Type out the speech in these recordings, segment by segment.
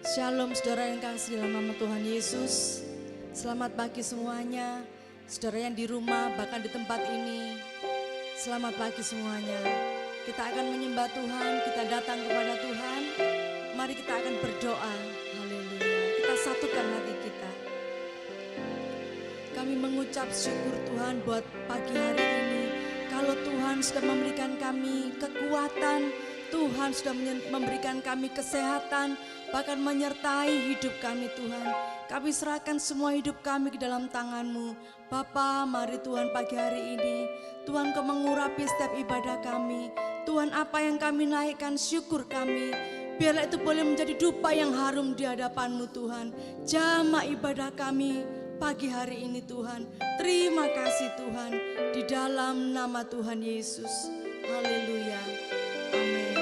Shalom saudara yang kasih dalam nama Tuhan Yesus. Selamat pagi semuanya, saudara yang di rumah bahkan di tempat ini. Selamat pagi semuanya. Kita akan menyembah Tuhan, kita datang kepada Tuhan. Mari kita akan berdoa. Haleluya. Kita satukan hati kita. Kami mengucap syukur Tuhan buat pagi hari ini. Kalau Tuhan sudah memberikan kami kekuatan, Tuhan sudah memberikan kami kesehatan, bahkan menyertai hidup kami Tuhan. Kami serahkan semua hidup kami ke dalam tangan-Mu. Bapa, mari Tuhan pagi hari ini, Tuhan Kau mengurapi setiap ibadah kami. Tuhan, apa yang kami naikkan syukur kami, biarlah itu boleh menjadi dupa yang harum di hadapan-Mu Tuhan. Jamah ibadah kami pagi hari ini Tuhan. Terima kasih Tuhan, di dalam nama Tuhan Yesus. Haleluya. Amin.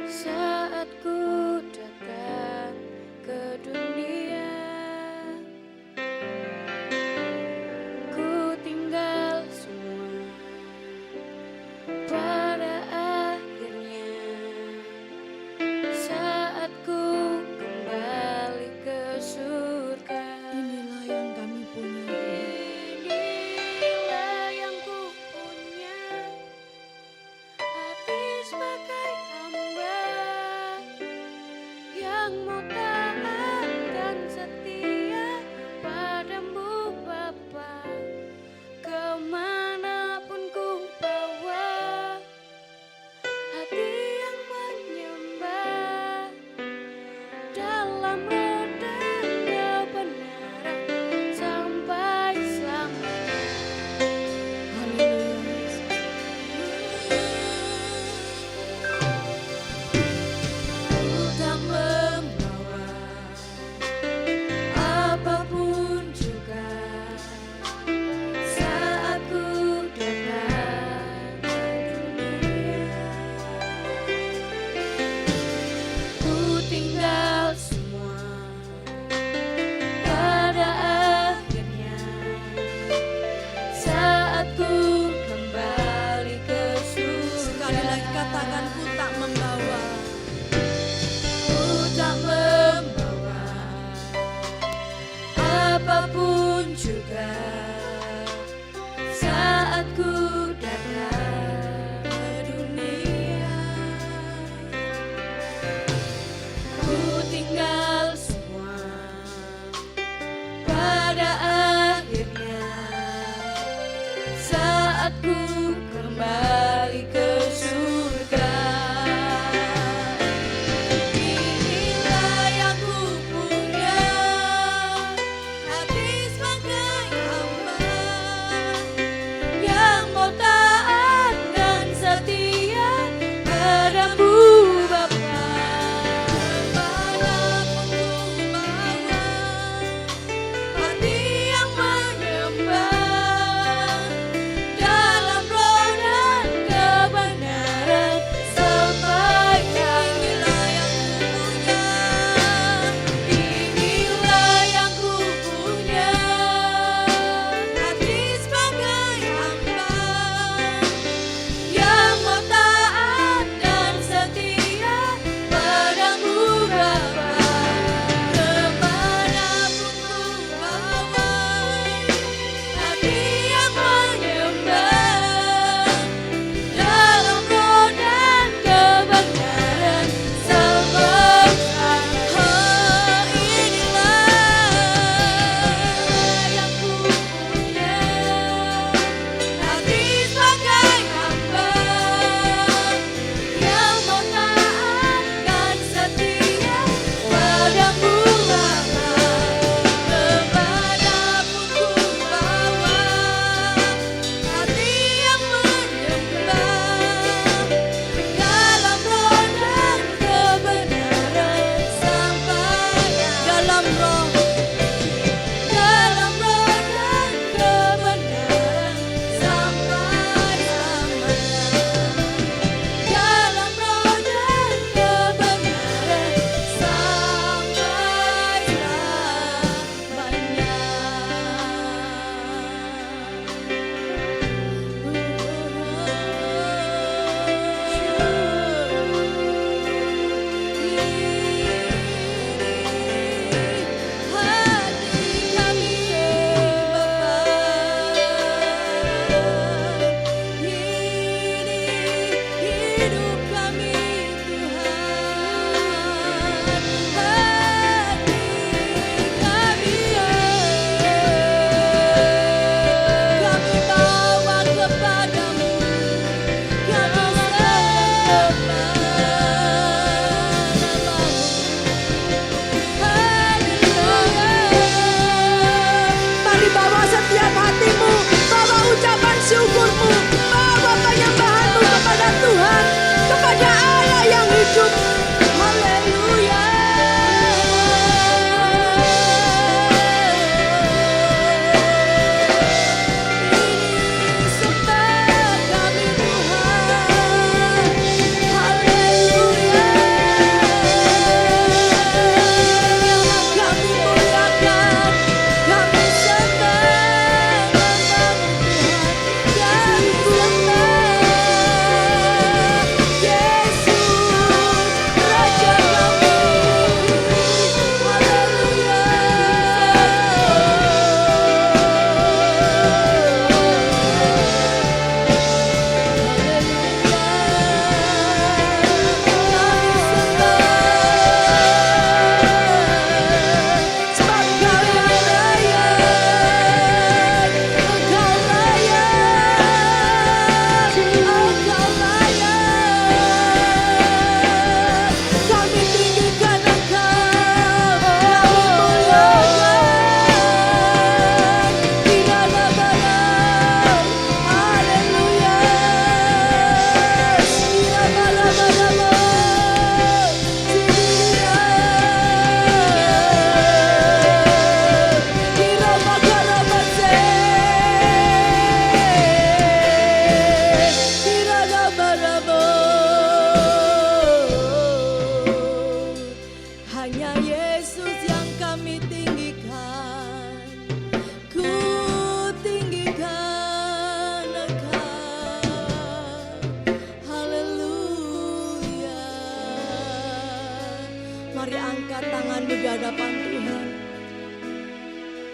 Saat ku datang ke dunia, ku tinggal semua pada akhirnya. Saat ku kembali ke surga, Inilah yang kami punya. inilah yang ku punya, hati sebagai hamba yang mau taat dan setia padamu Bapa. Kemanapun ku bawa, hati yang menyembah dalam roda kebenaran sampai selamanya. Haleluya Yesus. Ku tak membawa apapun juga saat ku datang ke dunia. Ku tinggal semua pada akhirnya. Saat ku kembali ke surga, Sekali lagi katakan, ku tak membawa. ku tak membawa apapun juga saat ku datang ke dunia. Ku tinggal semua pada akhirnya. Saat ku kembali ke surga, inilah yang ku punya, hati sebagai hamba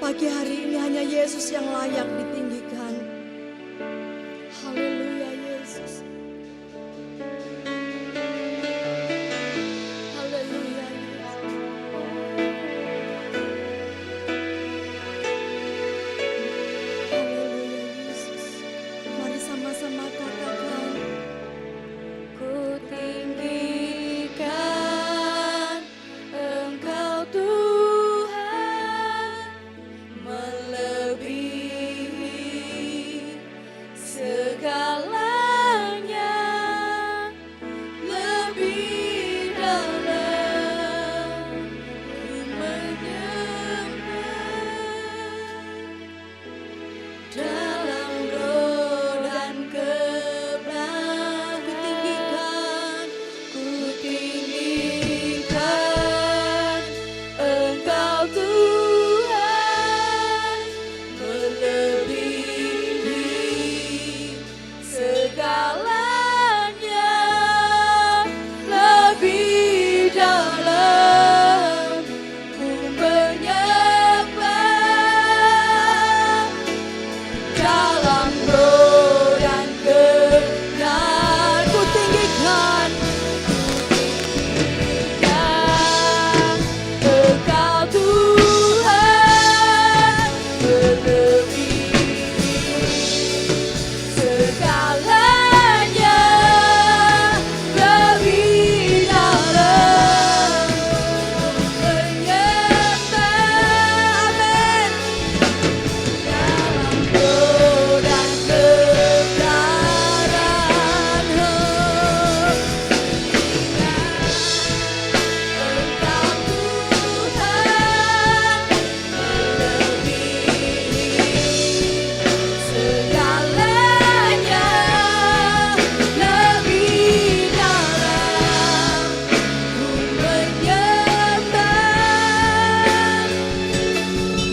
Pagi hari ini hanya Yesus yang layak ditinggikan. Haleluya Yesus. Haleluya Yesus. Haleluya Yesus. Mari sama-sama katakan, Ku tinggikan Engkau Tuhan, melebihi segalanya, lebih dalam ku menyembah, dalam roh dan kebenaran. Ku tinggikan Engkau Tuhan, melebihi segalanya, lebih dalam ku menyembah, dalam roh dan kebenaran. Ku tinggikan Engkau Tuhan, melebihi segalanya, lebih dalam menyembah. Amin. Dalam roh dan kebenaran, Engkau Tuhan, melebihi segalanya, lebih dalam ku menyembah,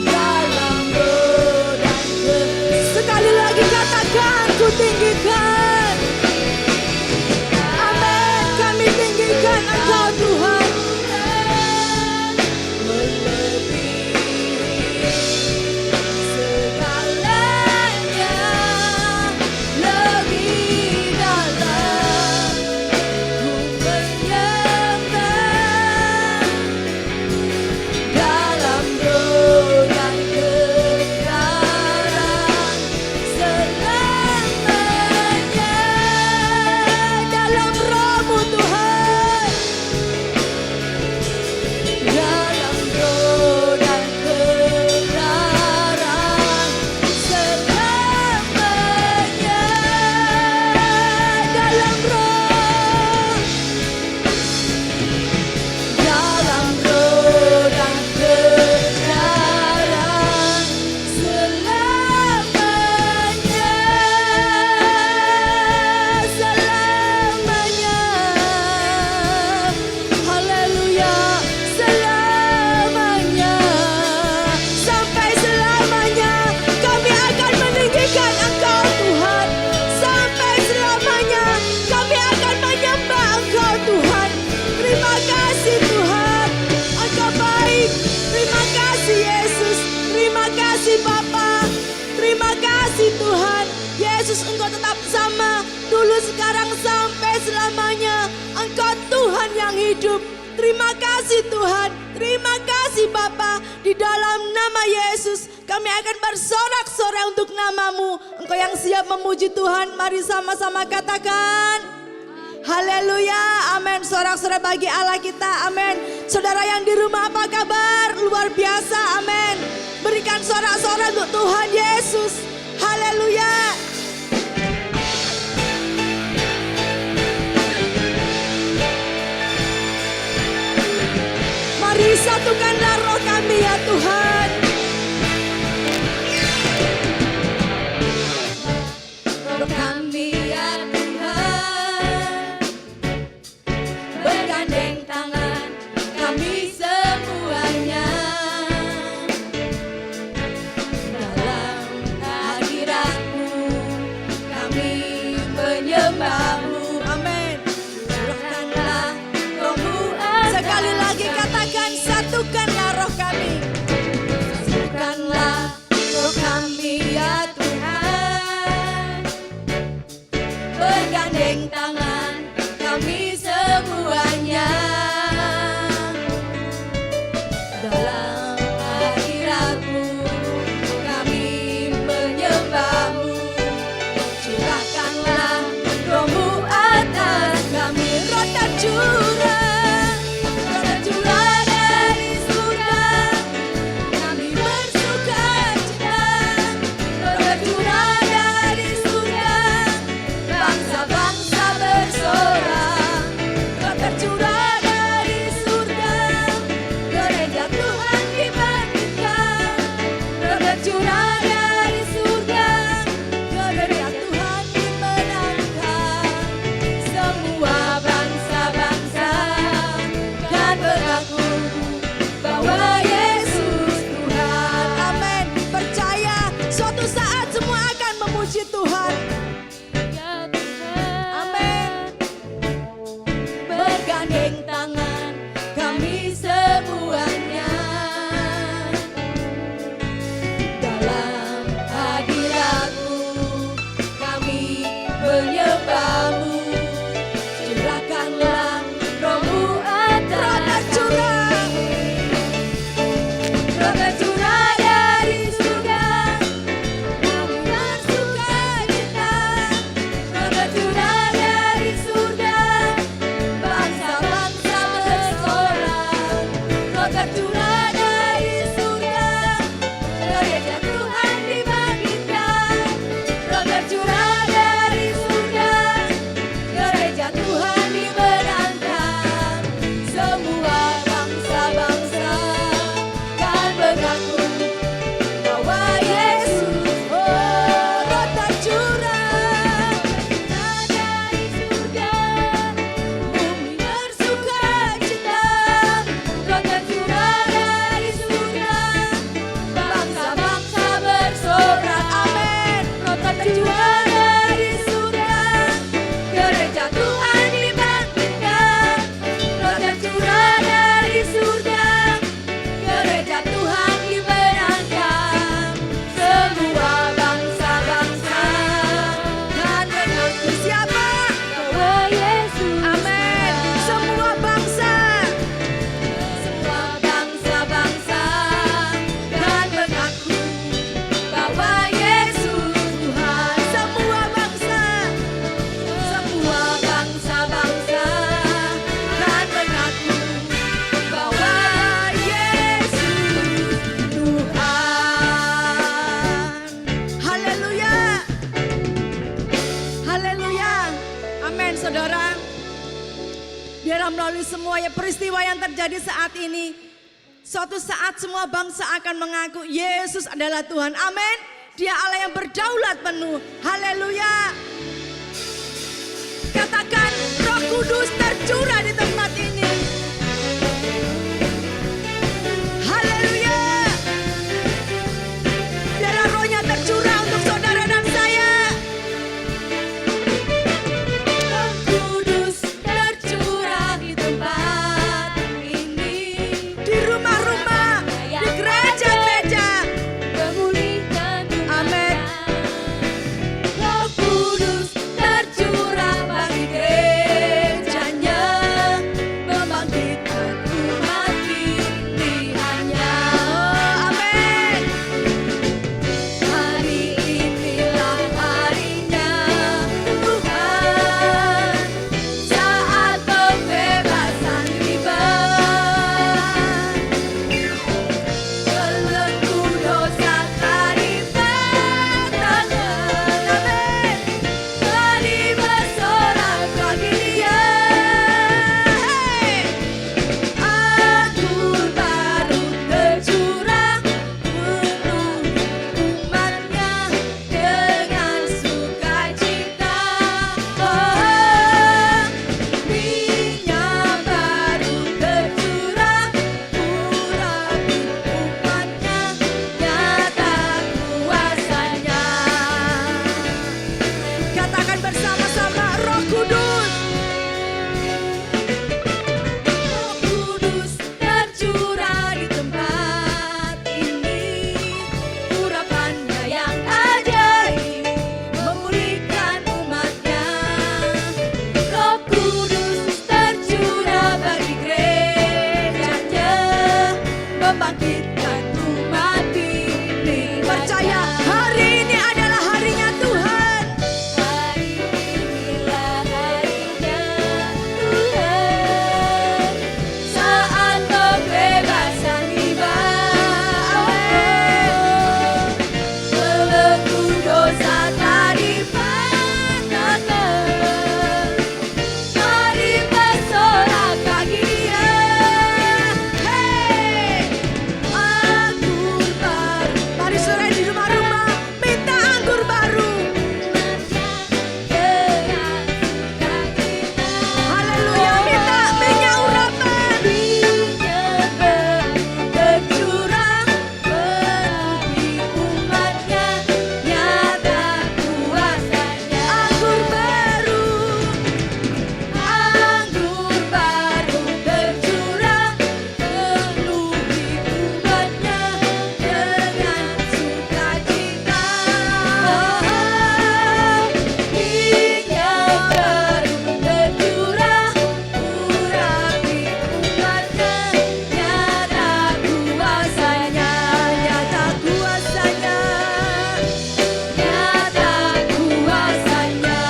dalam roh dan kebenaran. sekali lagi katakan, ku tinggikan. Amin. Kami tinggikan Engkau Tuhan. Melebihi segalanya, lebih dalam ku menyembah, dalam roh dan kebenaran selamanya, dalam roh-Mu Tuhan, dalam roh dan kebenaran selamanya, dalam roh dan kebenaran selamanya, selamanya. Haleluya, selamanya, sampai selamanya kami akan meninggikan Engkau Tuhan. Sampai selamanya kami akan menyembah Engkau Tuhan. Terima kasih Tuhan, Engkau baik. Terima kasih Yesus, terima kasih Bapa, terima kasih Tuhan. Yesus, Engkau tetap sama, dulu sekarang sampai selamanya. Engkau Tuhan yang hidup. Terima kasih Tuhan, terima kasih Bapa. Di dalam nama Yesus kami akan bersorak-sorai untuk nama-Mu. Engkau yang siap memuji Tuhan, mari sama-sama katakan haleluya, amin. Sorak-sorai bagi Allah kita, amin. Saudara yang di rumah apa kabar? Luar biasa, amin. Berikan sorak-sorai untuk Tuhan Yesus, haleluya. Mari satukanlah roh kami ya Tuhan. Roh kami ya Tuhan, bergandeng tangan kami semuanya, dalam hadirat-Mu kami menyembah-Mu. Amin. Curahkanlah Roh-Mu. Sekali lagi katakan, satukan peristiwa yang terjadi saat ini, suatu saat semua bangsa akan mengaku Yesus adalah Tuhan. Amin. Dia Allah yang berdaulat penuh. Haleluya. Katakan Roh Kudus tercurah di tempat ini. Haleluya. Biarlah rohnya tercurah untuk saudara dan saya. Roh Kudus tercurah di tempat ini. Di rumah-rumah, di gereja-gereja. Memulihkan Amin. Roh Kudus tercurah bagi gerejanya, membangkitkan umat pilihannya. Oh, amin. Hari inilah harinya Tuhan, saat pembebasan tiba. Belenggu dosa tadi batalkan, amin. Mari bersorak bagi Dia. Anggur baru tercurah penuhi umatnya dengan sukacita. Minyak baru tercurah urapi umatnya, nyata kuasanya. Katakan bersama-sama Roh Kudus. Roh Kudus tercurah di tempat ini, urapannya yang ajaib memulihkan umatnya. Roh Kudus tercurah bagi gerejanya, membangkitkan umat pilih. Percaya hari ini adalah harinya Tuhan. Hari inilah harinya Tuhan, saat pembebasan tiba. Belenggu dosa tadi batalkan, mari bersorak bagi Dia. Anggur baru. Mari sore di rumah-rumah minta anggur baru. Haleluya, minta minyak urapan. Tercurah penuhi umatnya, nyata kuasanya. Anggur baru. Anggur baru tercurah penuhi umatnya dengan sukacita. Minyak baru tercurah urapi umatnya, nyata kuasanya. Nyata kuasanya. Nyata kuasanya.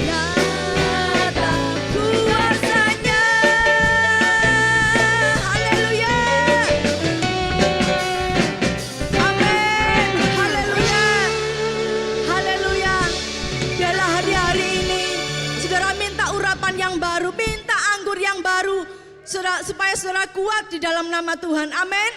Nyata kuasanya. Haleluya. Amin. Haleluya. Haleluya. Biarlah hari-hari ini saudara minta urapan yang baru, minta anggur yang baru, supaya saudara kuat di dalam nama Tuhan. Amin.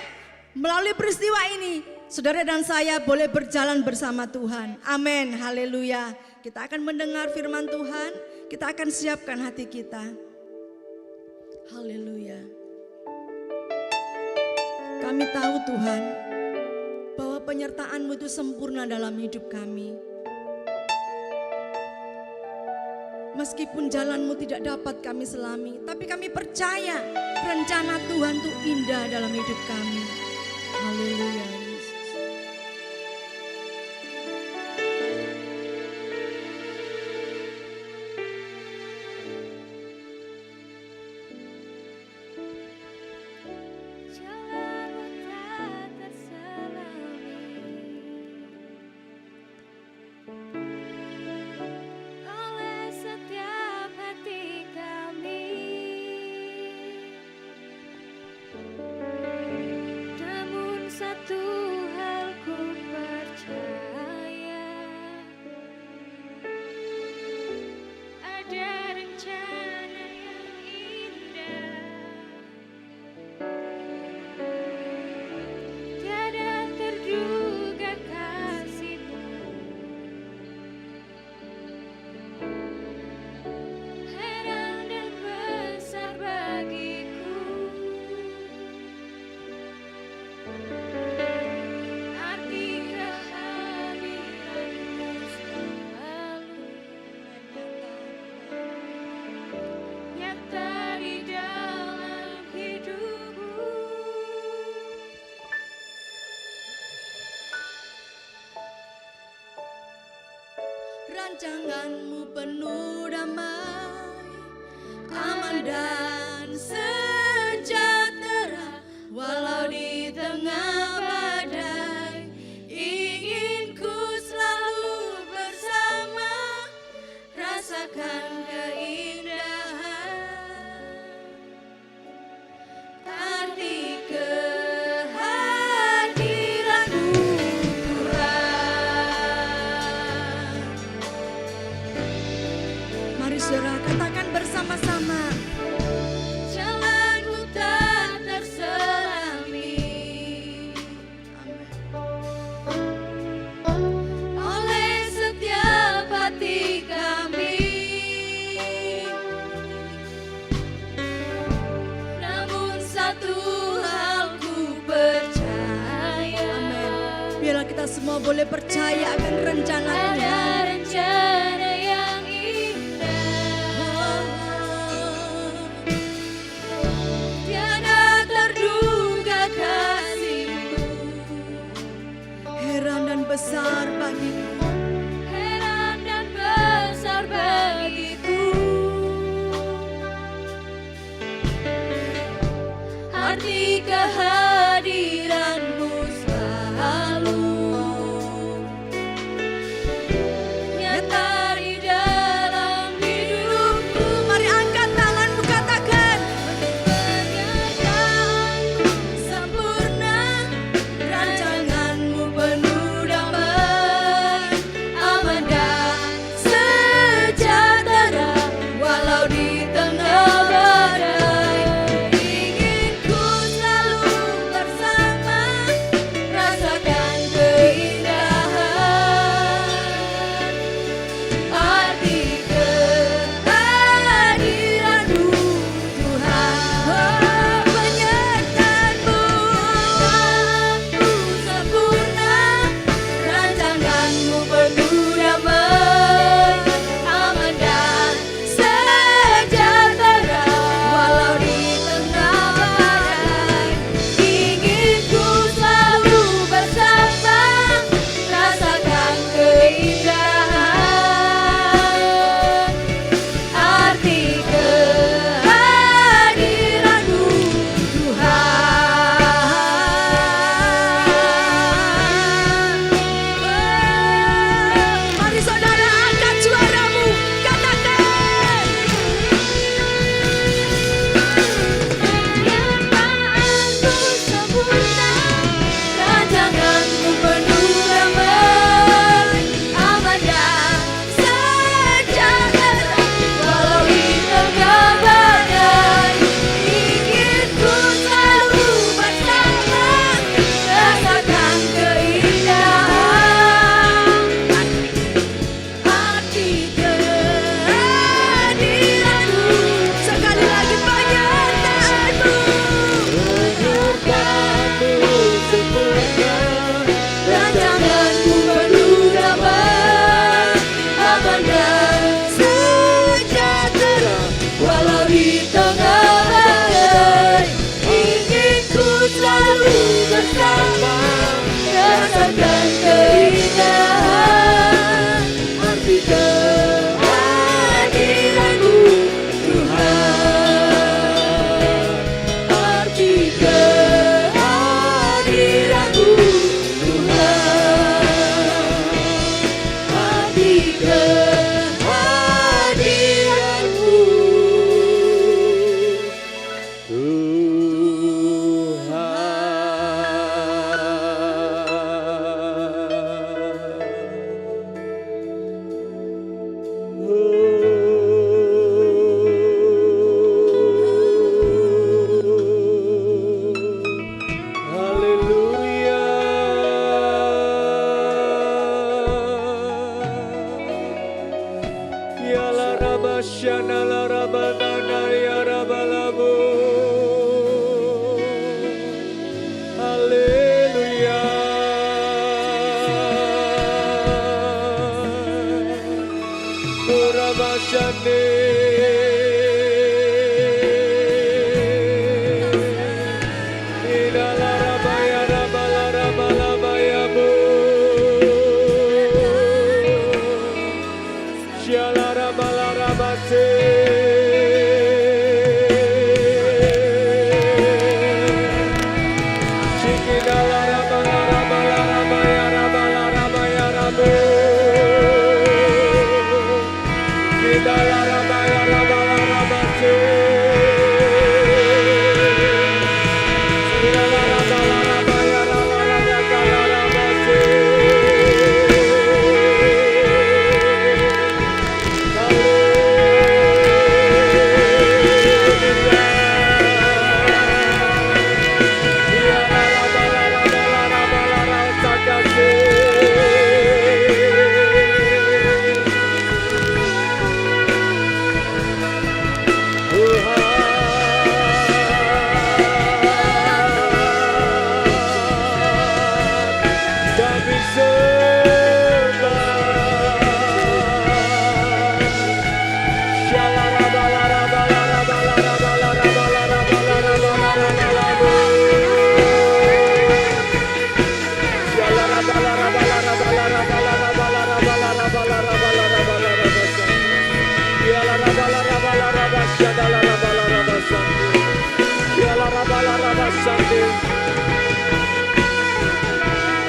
Melalui peristiwa ini, saudara dan saya boleh berjalan bersama Tuhan. Amin. Haleluya. Kita akan mendengar firman Tuhan. Kita akan siapkan hati kita. Haleluya. Kami tahu Tuhan, bahwa penyertaan-Mu itu sempurna dalam hidup kami. Meskipun jalan-Mu tidak dapat kami selami, tapi kami percaya rencana Tuhan itu indah dalam hidup kami. Haleluya Yesus. Jalanmu tak terselami oleh setiap hati kami. Namun satu hal ku percaya, ada rencana rancanganmu penuh damai, aman dan sejahtera walau di tengah badai. Ingin ku selalu bersama, rasakan keindahan arti kehadiranmu Tuhan. Mari saudara katakan bersama-sama, jalanmu tak terselami oleh setiap hati kami. Namun satu hal ku percaya, biarlah kita semua boleh percaya akan rencana Tuhan. Ada rencana yang indah, tiada terduga kasih-Mu, heran dan besar bagiku, heran dan besar bagiku. Arti kehadiran-Mu selalu nyata di dalam hidupku. Mari angkat tanganmu, katakan, penyertaan-Mu sempurna, rancangan-Mu penuh damai, aman dan sejahtera walau di tengah badai. Ingin ku selalu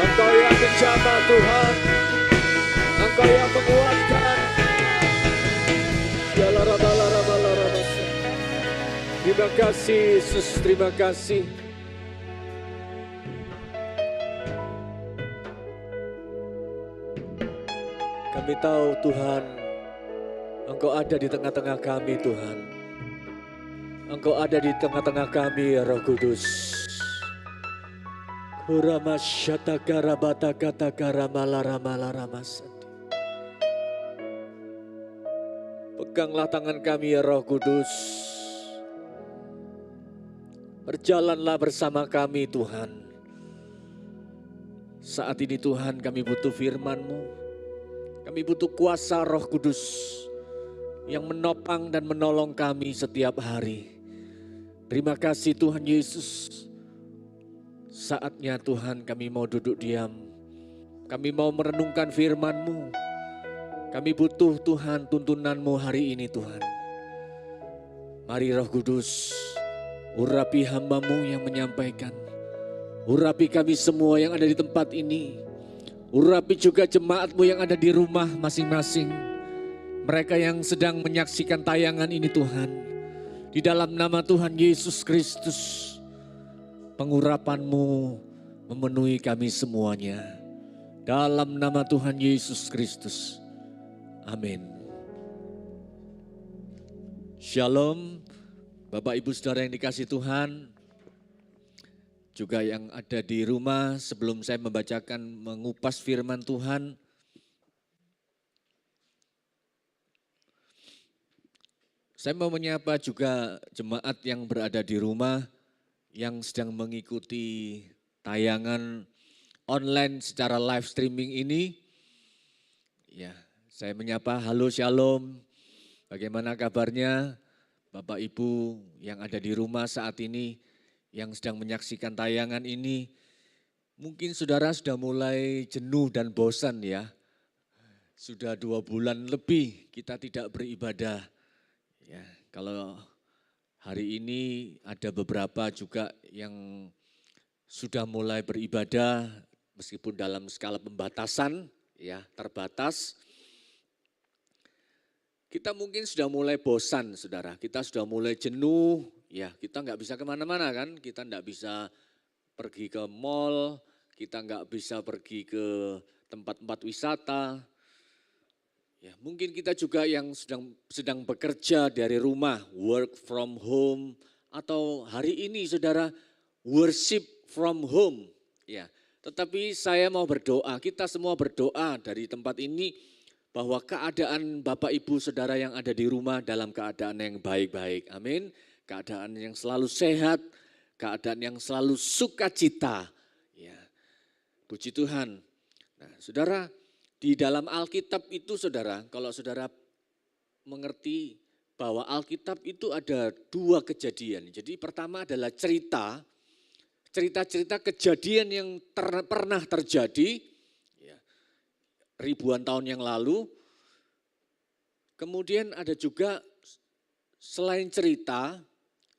Engkau yang menjaga Tuhan, Engkau yang menguatkan. Terima kasih Yesus, terima kasih. Kami tahu Tuhan, Engkau ada di tengah-tengah kami Tuhan. Engkau ada di tengah-tengah kami ya Roh Kudus. Peganglah tangan kami ya Roh Kudus. Berjalanlah bersama kami Tuhan. Saat ini Tuhan kami butuh firman-Mu. Kami butuh kuasa Roh Kudus yang menopang dan menolong kami setiap hari. Terima kasih Tuhan Yesus. Saatnya Tuhan kami mau duduk diam. Kami mau merenungkan firman-Mu. Kami butuh Tuhan tuntunan-Mu hari ini Tuhan. Mari Roh Kudus, urapi hamba-Mu yang menyampaikan. Urapi kami semua yang ada di tempat ini. Urapi juga jemaat-Mu yang ada di rumah masing-masing. Mereka yang sedang menyaksikan tayangan ini Tuhan. Di dalam nama Tuhan Yesus Kristus, pengurapan-Mu memenuhi kami semuanya. Dalam nama Tuhan Yesus Kristus. Amin. Shalom, Bapak Ibu Saudara yang dikasihi Tuhan. Juga yang ada di rumah, sebelum saya membacakan mengupas firman Tuhan, saya mau menyapa juga jemaat yang berada di rumah yang sedang mengikuti tayangan online secara live streaming ini. Ya, saya menyapa, halo shalom, bagaimana kabarnya Bapak Ibu yang ada di rumah saat ini, yang sedang menyaksikan tayangan ini. Mungkin saudara sudah mulai jenuh dan bosan ya. Sudah 2 bulan lebih kita tidak beribadah. Ya, kalau hari ini ada beberapa juga yang sudah mulai beribadah meskipun dalam skala pembatasan, ya terbatas. Kita mungkin sudah mulai bosan saudara, kita sudah mulai jenuh, ya kita nggak bisa kemana-mana kan, kita nggak bisa pergi ke mall, kita nggak bisa pergi ke tempat-tempat wisata. Ya, mungkin kita juga yang sedang bekerja dari rumah, work from home, atau hari ini saudara worship from home. Ya, tetapi saya mau berdoa, kita semua berdoa dari tempat ini bahwa keadaan Bapak Ibu Saudara yang ada di rumah dalam keadaan yang baik-baik. Amin. Keadaan yang selalu sehat, keadaan yang selalu sukacita. Ya, puji Tuhan. Nah, saudara, di dalam Alkitab itu saudara, kalau saudara mengerti bahwa Alkitab itu ada 2 kejadian. Jadi pertama adalah cerita-cerita kejadian yang pernah terjadi ya, ribuan tahun yang lalu. Kemudian ada juga selain cerita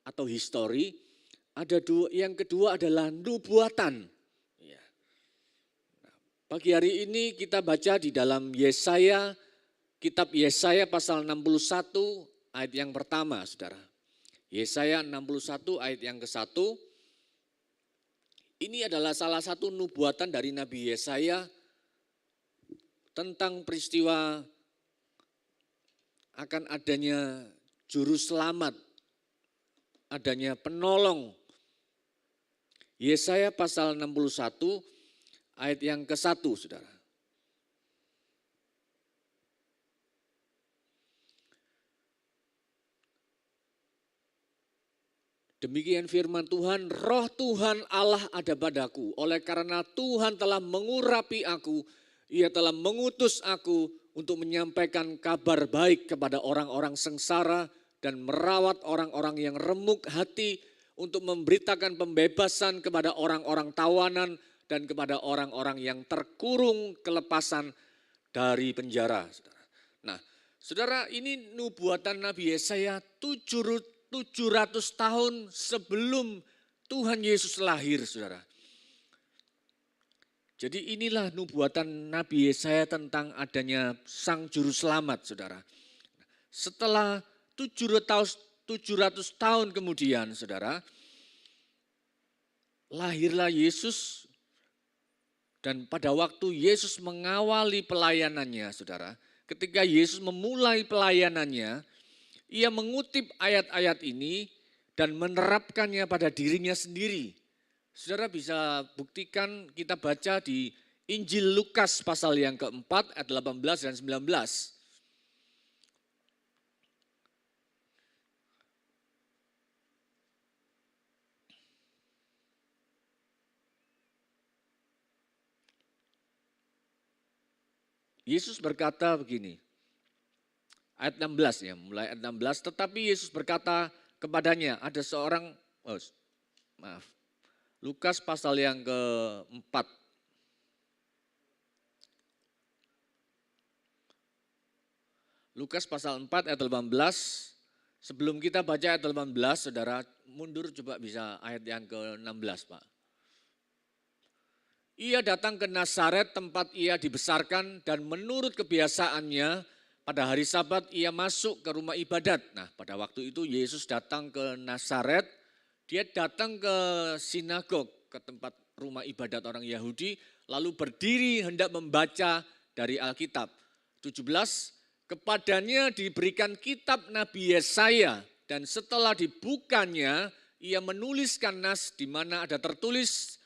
atau histori, yang kedua adalah nubuatan. Pagi hari ini kita baca di dalam Yesaya, kitab Yesaya pasal 61 ayat yang pertama saudara. Yesaya 61 ayat yang ke-1. Ini adalah salah satu nubuatan dari Nabi Yesaya tentang peristiwa akan adanya juru selamat, adanya penolong. Yesaya pasal 61 ayat yang ke-1 saudara. Demikian firman Tuhan, roh Tuhan Allah ada padaku. Oleh karena Tuhan telah mengurapi aku, Ia telah mengutus aku untuk menyampaikan kabar baik kepada orang-orang sengsara dan merawat orang-orang yang remuk hati, untuk memberitakan pembebasan kepada orang-orang tawanan dan kepada orang-orang yang terkurung kelepasan dari penjara. Nah, saudara, ini nubuatan Nabi Yesaya 700 tahun sebelum Tuhan Yesus lahir, saudara. Jadi inilah nubuatan Nabi Yesaya tentang adanya Sang Juru Selamat, saudara. Setelah 700 tahun kemudian, saudara, lahirlah Yesus. Dan pada waktu Yesus mengawali pelayanannya, saudara, ketika Yesus memulai pelayanannya, ia mengutip ayat-ayat ini dan menerapkannya pada dirinya sendiri. Saudara bisa buktikan, kita baca di Injil Lukas pasal yang keempat ayat 18 dan 19. Yesus berkata begini, ayat 16 ya, mulai ayat 16, tetapi Yesus berkata kepadanya, ada seorang, Lukas pasal yang keempat. Lukas pasal 4 ayat 18, sebelum kita baca ayat 18, saudara mundur coba bisa ayat yang ke-16 Pak. Ia datang ke Nazaret tempat ia dibesarkan dan menurut kebiasaannya pada hari Sabat ia masuk ke rumah ibadat. Nah pada waktu itu Yesus datang ke Nazaret, dia datang ke sinagog, ke tempat rumah ibadat orang Yahudi, lalu berdiri hendak membaca dari Alkitab. 17, kepadanya diberikan kitab Nabi Yesaya dan setelah dibukanya ia menuliskan nas di mana ada tertulis,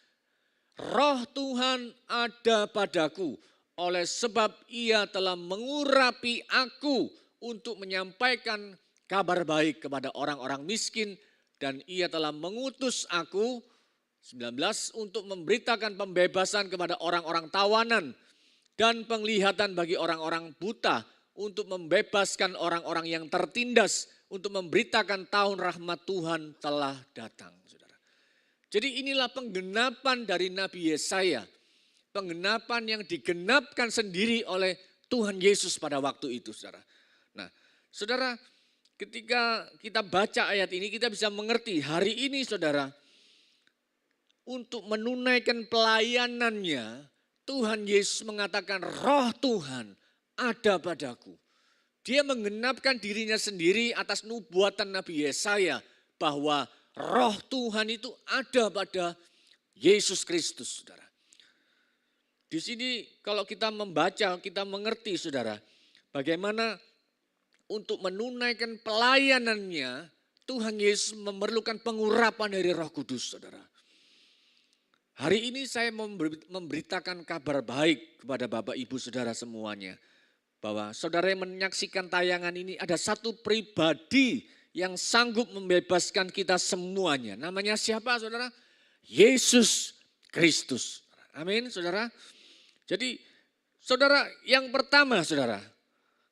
Roh Tuhan ada padaku, oleh sebab ia telah mengurapi aku untuk menyampaikan kabar baik kepada orang-orang miskin dan ia telah mengutus aku, 19, untuk memberitakan pembebasan kepada orang-orang tawanan dan penglihatan bagi orang-orang buta, untuk membebaskan orang-orang yang tertindas, untuk memberitakan tahun rahmat Tuhan telah datang. Saudara. Jadi inilah penggenapan dari Nabi Yesaya. Penggenapan yang digenapkan sendiri oleh Tuhan Yesus pada waktu itu, saudara. Nah, saudara, ketika kita baca ayat ini, kita bisa mengerti hari ini, saudara, untuk menunaikan pelayanannya, Tuhan Yesus mengatakan, Roh Tuhan ada padaku. Dia menggenapkan dirinya sendiri atas nubuatan Nabi Yesaya bahwa Roh Tuhan itu ada pada Yesus Kristus, saudara. Di sini kalau kita membaca, kita mengerti, saudara, bagaimana untuk menunaikan pelayanannya, Tuhan Yesus memerlukan pengurapan dari Roh Kudus, saudara. Hari ini saya memberitakan kabar baik kepada Bapak Ibu Saudara semuanya. Bahwa saudara yang menyaksikan tayangan ini ada satu pribadi yang sanggup membebaskan kita semuanya. Namanya siapa, saudara? Yesus Kristus. Amin, saudara. Jadi saudara, yang pertama, saudara,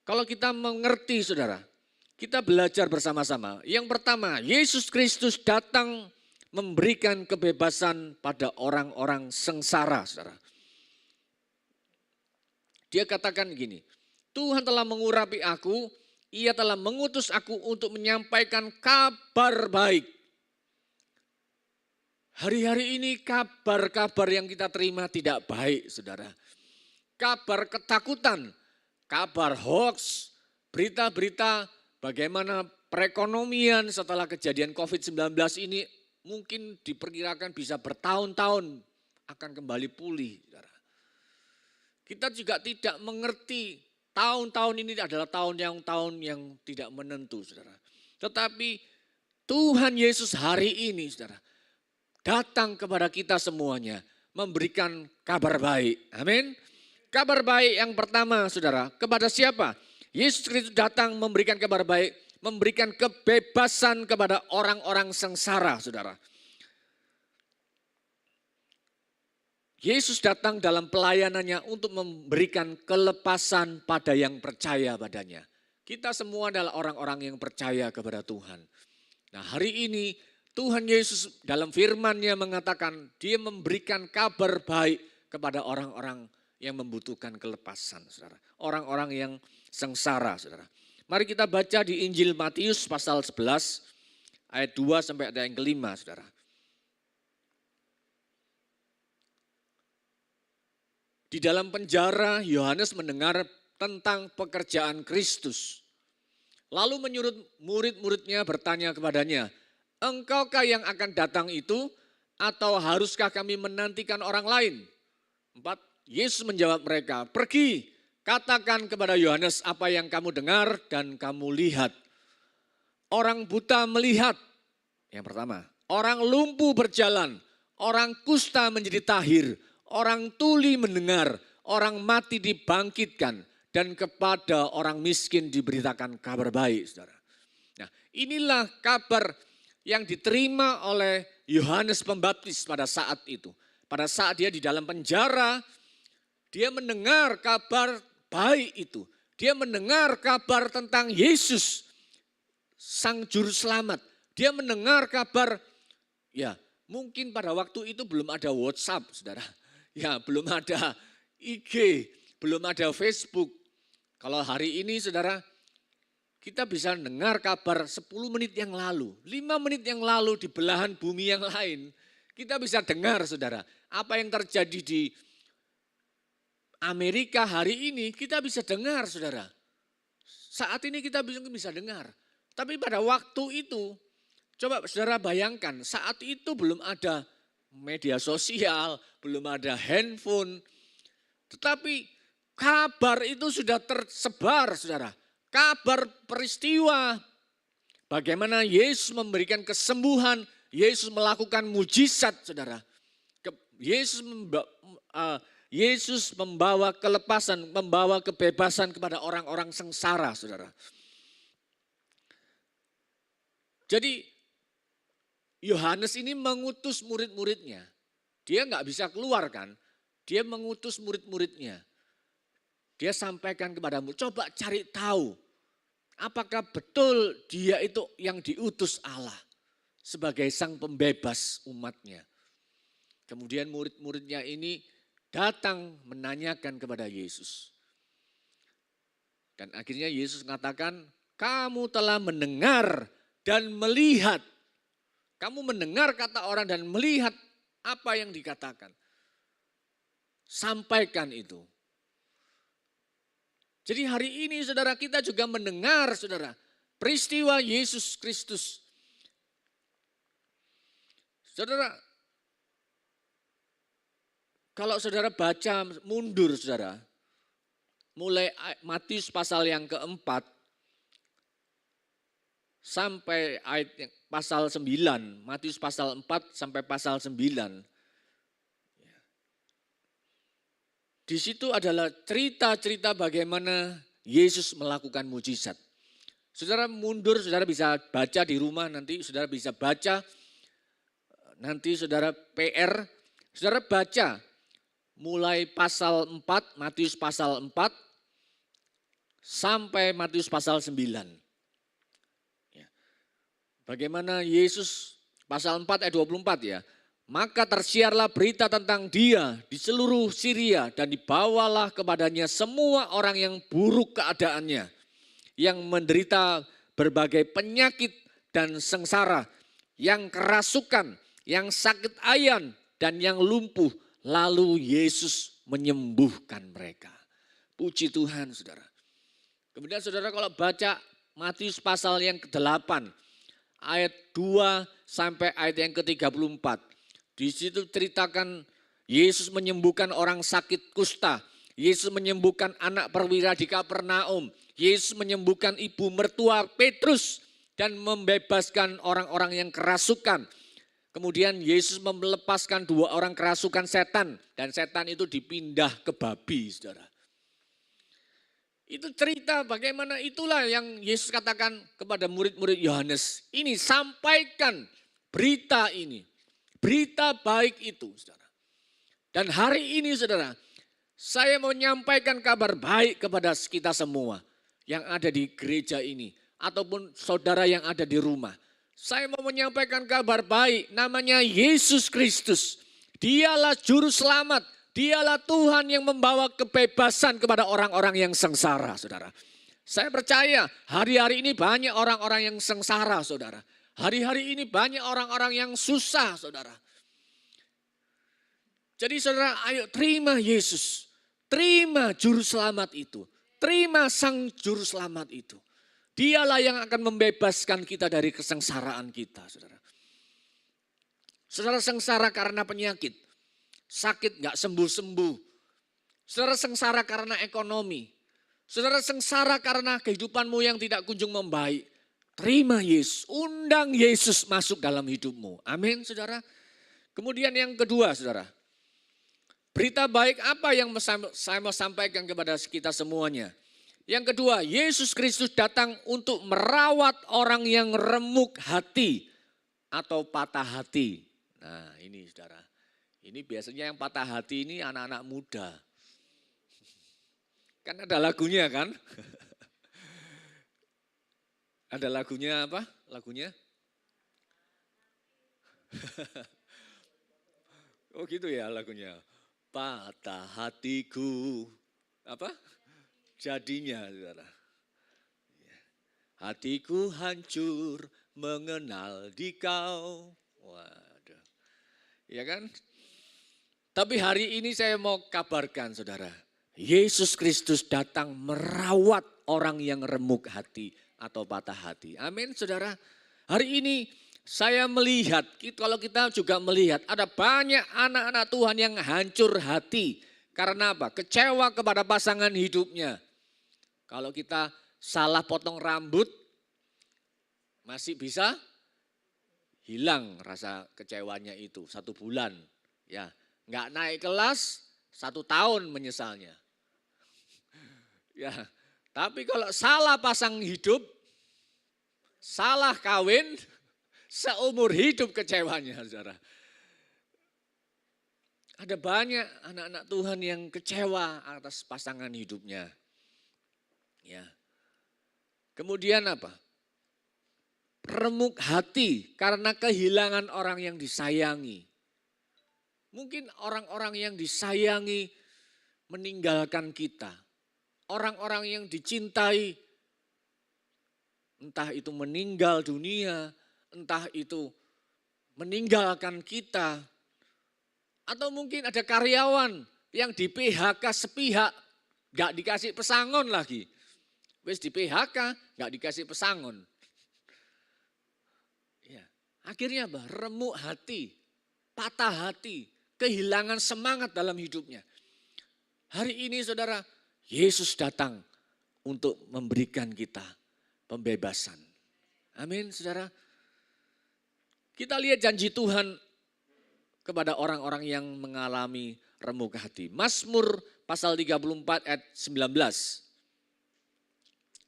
kalau kita mengerti, saudara, kita belajar bersama-sama. Yang pertama, Yesus Kristus datang memberikan kebebasan pada orang-orang sengsara, saudara. Dia katakan gini, Tuhan telah mengurapi aku, ia telah mengutus aku untuk menyampaikan kabar baik. Hari-hari ini kabar-kabar yang kita terima tidak baik, saudara. Kabar ketakutan, kabar hoax, berita-berita bagaimana perekonomian setelah kejadian COVID-19 ini mungkin diperkirakan bisa bertahun-tahun akan kembali pulih. Saudara. Kita juga tidak mengerti tahun-tahun ini adalah tahun yang tidak menentu, saudara. Tetapi Tuhan Yesus hari ini, saudara, datang kepada kita semuanya memberikan kabar baik. Amin. Kabar baik yang pertama, saudara, kepada siapa? Yesus Kristus datang memberikan kabar baik, memberikan kebebasan kepada orang-orang sengsara, saudara. Yesus datang dalam pelayanannya untuk memberikan kelepasan pada yang percaya padanya. Kita semua adalah orang-orang yang percaya kepada Tuhan. Nah hari ini Tuhan Yesus dalam firman-Nya mengatakan dia memberikan kabar baik kepada orang-orang yang membutuhkan kelepasan, saudara. Orang-orang yang sengsara, saudara. Mari kita baca di Injil Matius pasal 11 ayat 2 sampai ayat yang kelima, saudara. Di dalam penjara Yohanes mendengar tentang pekerjaan Kristus. Lalu menyuruh murid-muridnya bertanya kepadanya, engkaukah yang akan datang itu atau haruskah kami menantikan orang lain? 4. Yesus menjawab mereka, pergi, katakan kepada Yohanes apa yang kamu dengar dan kamu lihat. Orang buta melihat, yang pertama. Orang lumpuh berjalan, orang kusta menjadi tahir, orang tuli mendengar, orang mati dibangkitkan, dan kepada orang miskin diberitakan kabar baik, saudara. Nah, inilah kabar yang diterima oleh Yohanes Pembaptis pada saat itu. Pada saat dia di dalam penjara, dia mendengar kabar baik itu. Dia mendengar kabar tentang Yesus, Sang Juru Selamat. Dia mendengar kabar, ya mungkin pada waktu itu belum ada WhatsApp, saudara. Ya belum ada IG, belum ada Facebook. Kalau hari ini saudara, kita bisa dengar kabar 10 menit yang lalu, 5 menit yang lalu di belahan bumi yang lain. Kita bisa dengar saudara, apa yang terjadi di Amerika hari ini kita bisa dengar saudara. Saat ini kita bisa dengar. Tapi pada waktu itu, coba saudara bayangkan, saat itu belum ada media sosial, belum ada handphone. Tetapi kabar itu sudah tersebar saudara. Kabar peristiwa bagaimana Yesus memberikan kesembuhan, Yesus melakukan mujizat saudara. Yesus membawa kelepasan, membawa kebebasan kepada orang-orang sengsara saudara. Jadi Yohanes ini mengutus murid-muridnya. Dia nggak bisa keluar kan. Dia mengutus murid-muridnya. Dia sampaikan kepadamu, coba cari tahu. Apakah betul dia itu yang diutus Allah sebagai sang pembebas umatnya. Kemudian murid-muridnya ini datang menanyakan kepada Yesus. Dan akhirnya Yesus mengatakan, kamu telah mendengar dan melihat. Kamu mendengar kata orang dan melihat apa yang dikatakan. Sampaikan itu. Jadi hari ini saudara kita juga mendengar saudara peristiwa Yesus Kristus. Saudara, kalau saudara baca mundur saudara, mulai Matius pasal yang keempat sampai ayat pasal 9, Matius pasal 4 sampai pasal 9. Di situ adalah cerita-cerita bagaimana Yesus melakukan mujizat. Saudara mundur, saudara bisa baca di rumah nanti, saudara bisa baca, nanti saudara PR, saudara baca mulai pasal 4, Matius pasal 4 sampai Matius pasal 9. Bagaimana Yesus pasal 4 ayat 24 ya. Maka tersiarlah berita tentang dia di seluruh Syria dan dibawalah kepadanya semua orang yang buruk keadaannya. Yang menderita berbagai penyakit dan sengsara. Yang kerasukan, yang sakit ayan dan yang lumpuh. Lalu Yesus menyembuhkan mereka. Puji Tuhan saudara. Kemudian saudara kalau baca Matius pasal yang ke-8. Ayat 2 sampai ayat yang ke-34. Di situ ceritakan Yesus menyembuhkan orang sakit kusta. Yesus menyembuhkan anak perwira di Kapernaum. Yesus menyembuhkan ibu mertua Petrus dan membebaskan orang-orang yang kerasukan. Kemudian Yesus melepaskan 2 orang kerasukan setan dan setan itu dipindah ke babi, saudara. Itu cerita bagaimana itulah yang Yesus katakan kepada murid-murid Yohanes. Ini sampaikan berita ini. Berita baik itu, saudara. Dan hari ini, saudara, saya mau menyampaikan kabar baik kepada kita semua yang ada di gereja ini. Ataupun saudara yang ada di rumah. Saya mau menyampaikan kabar baik, namanya Yesus Kristus. Dialah Juru Selamat. Dialah Tuhan yang membawa kebebasan kepada orang-orang yang sengsara, saudara. Saya percaya hari-hari ini banyak orang-orang yang sengsara, saudara. Hari-hari ini banyak orang-orang yang susah, saudara. Jadi saudara, ayo terima Yesus. terima juru selamat itu. Terima sang juru selamat itu. Dialah yang akan membebaskan kita dari kesengsaraan kita, saudara. Saudara sengsara karena penyakit, sakit gak sembuh-sembuh. Saudara sengsara karena ekonomi. Saudara sengsara karena kehidupanmu yang tidak kunjung membaik. Terima Yesus, undang Yesus masuk dalam hidupmu. Amin, saudara. Kemudian yang kedua, saudara. Berita baik apa yang saya mau sampaikan kepada kita semuanya? Yang kedua, Yesus Kristus datang untuk merawat orang yang remuk hati atau patah hati. Nah ini saudara, ini biasanya yang patah hati ini anak-anak muda. Kan ada lagunya kan? Ada lagunya apa? Lagunya? Oh gitu ya lagunya. Patah hatiku, apa? Jadinya, saudara. Hatiku hancur mengenal di kau. Waduh, ya kan? Tapi hari ini saya mau kabarkan, saudara. Yesus Kristus datang merawat orang yang remuk hati atau patah hati. Amin, saudara. Hari ini saya melihat, kalau kita juga melihat ada banyak anak-anak Tuhan yang hancur hati. Karena apa? Kecewa kepada pasangan hidupnya. Kalau kita salah potong rambut, masih bisa hilang rasa kecewanya itu 1 bulan. Ya, nggak naik kelas 1 tahun menyesalnya. Ya, tapi kalau salah pasang hidup, salah kawin, seumur hidup kecewanya, saudara. Ada banyak anak-anak Tuhan yang kecewa atas pasangan hidupnya. Ya. Kemudian apa? Remuk hati karena kehilangan orang yang disayangi. Mungkin orang-orang yang disayangi meninggalkan kita. Orang-orang yang dicintai, entah itu meninggal dunia, entah itu meninggalkan kita, atau mungkin ada karyawan yang di PHK sepihak, gak dikasih pesangon lagi. Wis di PHK, gak dikasih pesangon. Ya, akhirnya apa? Remuk hati, patah hati, kehilangan semangat dalam hidupnya. Hari ini saudara, Yesus datang untuk memberikan kita pembebasan. Amin, saudara. Kita lihat janji Tuhan kepada orang-orang yang mengalami remuk hati. Mazmur pasal 34 ayat 19.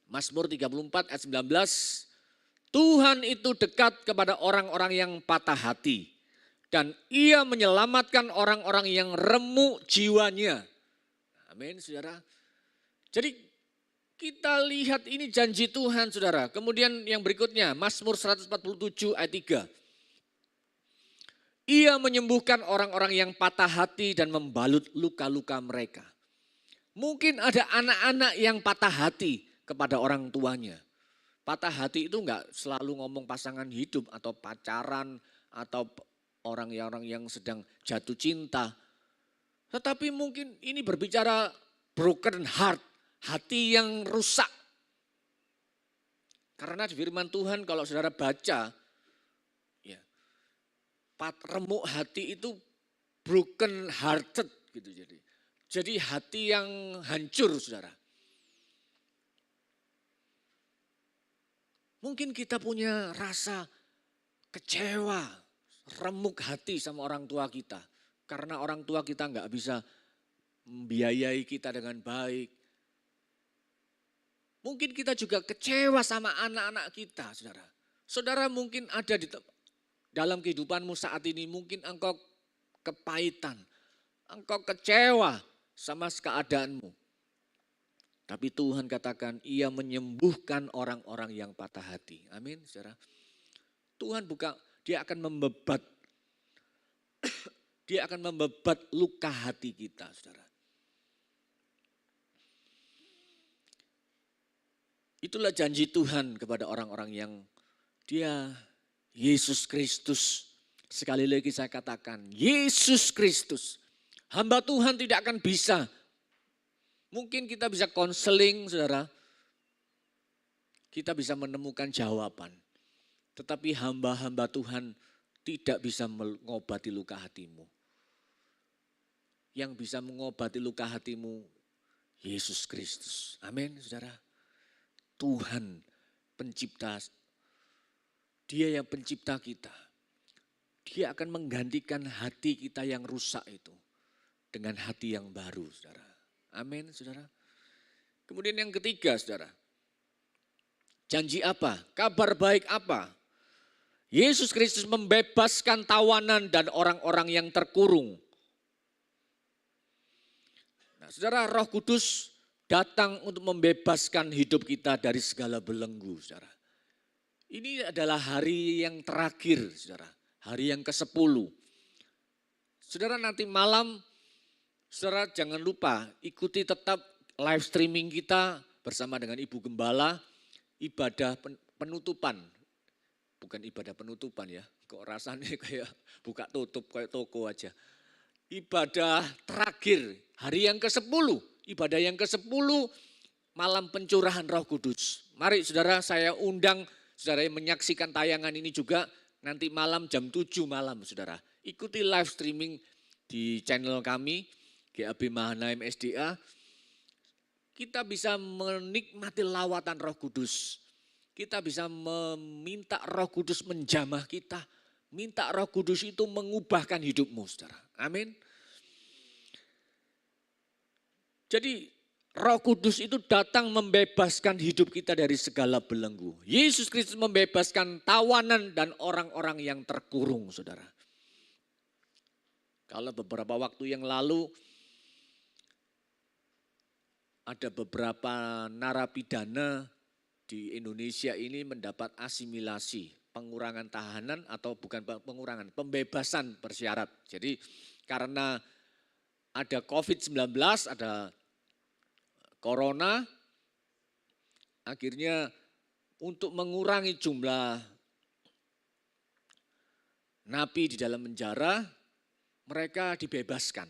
Mazmur 34 ayat 19. Tuhan itu dekat kepada orang-orang yang patah hati. Dan ia menyelamatkan orang-orang yang remuk jiwanya. Amin, saudara. Jadi kita lihat ini janji Tuhan, saudara. Kemudian yang berikutnya, Mazmur 147 ayat 3. Ia menyembuhkan orang-orang yang patah hati dan membalut luka-luka mereka. Mungkin ada anak-anak yang patah hati kepada orang tuanya. Patah hati itu enggak selalu ngomong pasangan hidup atau pacaran atau orang-orang yang sedang jatuh cinta. Tetapi mungkin ini berbicara broken heart, hati yang rusak. Karena di firman Tuhan kalau saudara baca, ya, remuk hati itu broken hearted gitu jadi. Jadi hati yang hancur, saudara. Mungkin kita punya rasa kecewa, remuk hati sama orang tua kita. Karena orang tua kita nggak bisa membiayai kita dengan baik. Mungkin kita juga kecewa sama anak-anak kita, saudara. Saudara mungkin ada di dalam kehidupanmu saat ini, mungkin engkau kepahitan, engkau kecewa sama keadaanmu. Tapi Tuhan katakan ia menyembuhkan orang-orang yang patah hati. Amin, saudara. Tuhan dia akan membebat. Dia akan membebat luka hati kita, saudara. Itulah janji Tuhan kepada orang-orang yang dia Yesus Kristus. Sekali lagi saya katakan, Yesus Kristus. Hamba Tuhan tidak akan bisa Mungkin kita bisa konseling, saudara. Kita bisa menemukan jawaban. Tetapi hamba-hamba Tuhan tidak bisa mengobati luka hatimu. Yang bisa mengobati luka hatimu, Yesus Kristus. Amin, saudara. Tuhan pencipta. Dia yang pencipta kita. Dia akan menggantikan hati kita yang rusak itu dengan hati yang baru, saudara. Amin, saudara. Kemudian yang ketiga, saudara. Janji apa? Kabar baik apa? Yesus Kristus membebaskan tawanan dan orang-orang yang terkurung. Nah, saudara, Roh Kudus datang untuk membebaskan hidup kita dari segala belenggu, saudara. Ini adalah hari yang terakhir, saudara. Hari yang ke-10. Saudara, nanti malam, saudara jangan lupa ikuti tetap live streaming kita bersama dengan Ibu Gembala, ibadah penutupan. Bukan ibadah penutupan ya, kok rasanya kayak buka tutup, kayak toko aja. Ibadah terakhir, hari yang ke-10, ibadah yang ke-10, malam pencurahan Roh Kudus. Mari saudara, saya undang saudara yang menyaksikan tayangan ini juga nanti malam jam 7 malam saudara. Ikuti live streaming di channel kami, GAB Mahanaim SDA. Kita bisa menikmati lawatan Roh Kudus. Kita bisa meminta Roh Kudus menjamah kita. Minta Roh Kudus itu mengubahkan hidupmu, saudara. Amin. Jadi Roh Kudus itu datang membebaskan hidup kita dari segala belenggu. Yesus Kristus membebaskan tawanan dan orang-orang yang terkurung, saudara. Kalau beberapa waktu yang lalu ada beberapa narapidana di Indonesia ini mendapat asimilasi, pengurangan tahanan atau bukan pengurangan, pembebasan bersyarat. Jadi karena ada COVID-19, ada corona, akhirnya untuk mengurangi jumlah napi di dalam penjara, mereka dibebaskan.